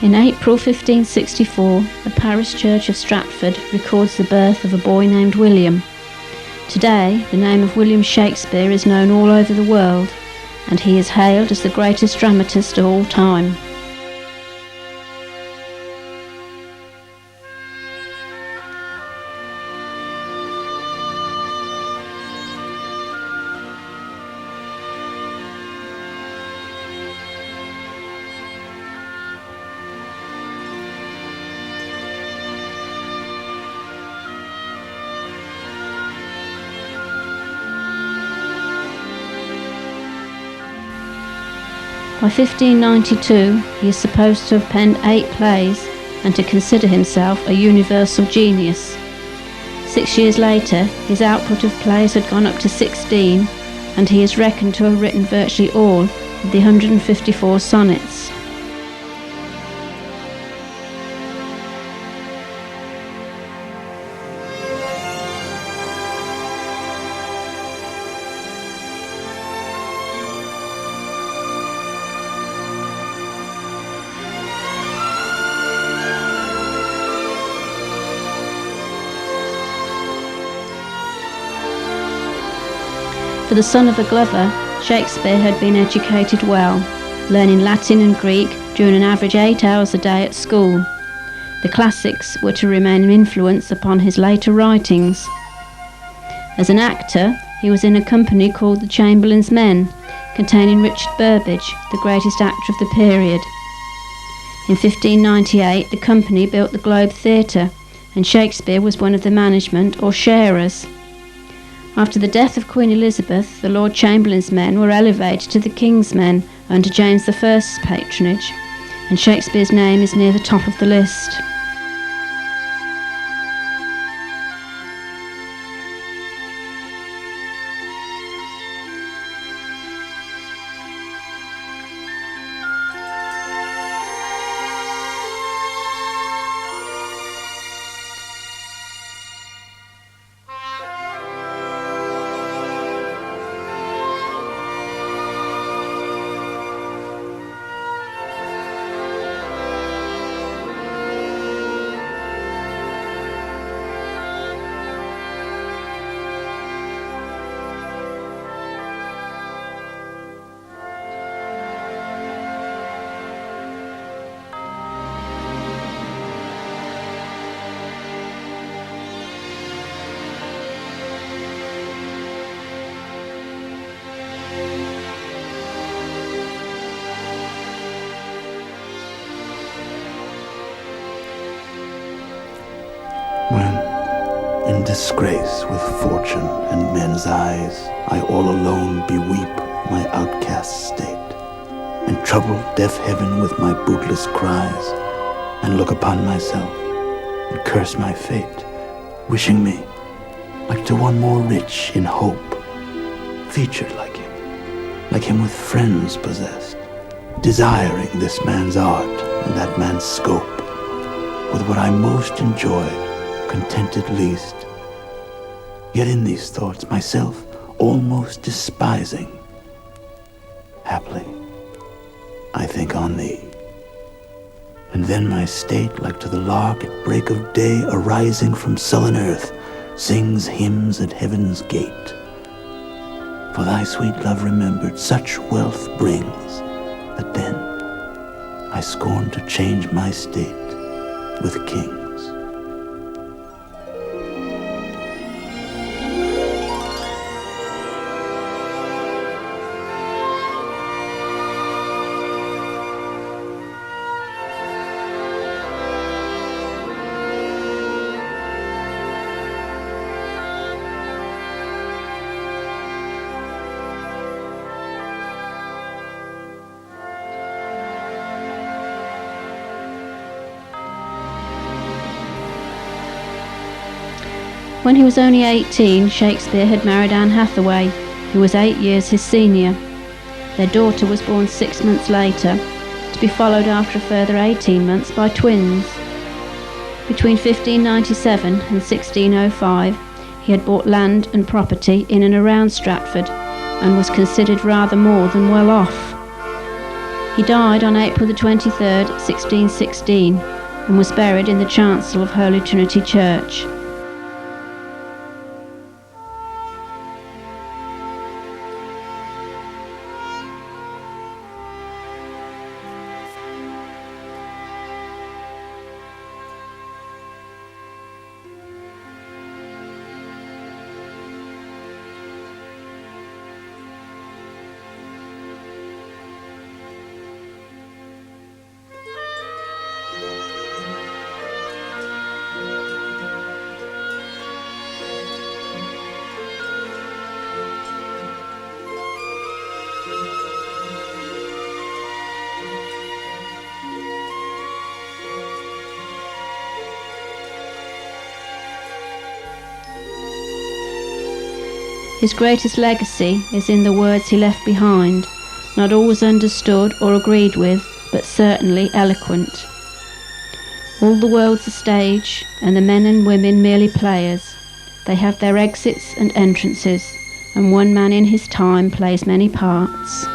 In April 1564, the parish church of Stratford records the birth of a boy named William. Today, the name of William Shakespeare is known all over the world, and he is hailed as the greatest dramatist of all time. By 1592, he is supposed to have penned 8 plays and to consider himself a universal genius. 6 years later, his output of plays had gone up to 16, and he is reckoned to have written virtually all of the 154 sonnets. For the son of a glover, Shakespeare had been educated well, learning Latin and Greek during an average 8 hours a day at school. The classics were to remain an influence upon his later writings. As an actor, he was in a company called the Chamberlain's Men, containing Richard Burbage, the greatest actor of the period. In 1598, the company built the Globe Theatre, and Shakespeare was one of the management or sharers. After the death of Queen Elizabeth, the Lord Chamberlain's Men were elevated to the King's Men under James I's patronage, and Shakespeare's name is near the top of the list. When, in disgrace with fortune and men's eyes, I all alone beweep my outcast state, and trouble deaf heaven with my bootless cries, and look upon myself, and curse my fate, wishing me, like to one more rich in hope, featured like him with friends possessed, desiring this man's art and that man's scope, with what I most enjoy, contented least, yet in these thoughts myself almost despising. Haply, I think on thee, and then my state, like to the lark at break of day arising from sullen earth, sings hymns at heaven's gate. For thy sweet love remembered such wealth brings, that then I scorn to change my state with kings. When he was only 18, Shakespeare had married Anne Hathaway, who was 8 years his senior. Their daughter was born 6 months later, to be followed after a further 18 months by twins. Between 1597 and 1605, he had bought land and property in and around Stratford, and was considered rather more than well off. He died on April the 23rd, 1616, and was buried in the chancel of Holy Trinity Church. His greatest legacy is in the words he left behind, not always understood or agreed with, but certainly eloquent. All the world's a stage, and the men and women merely players. They have their exits and entrances, and one man in his time plays many parts.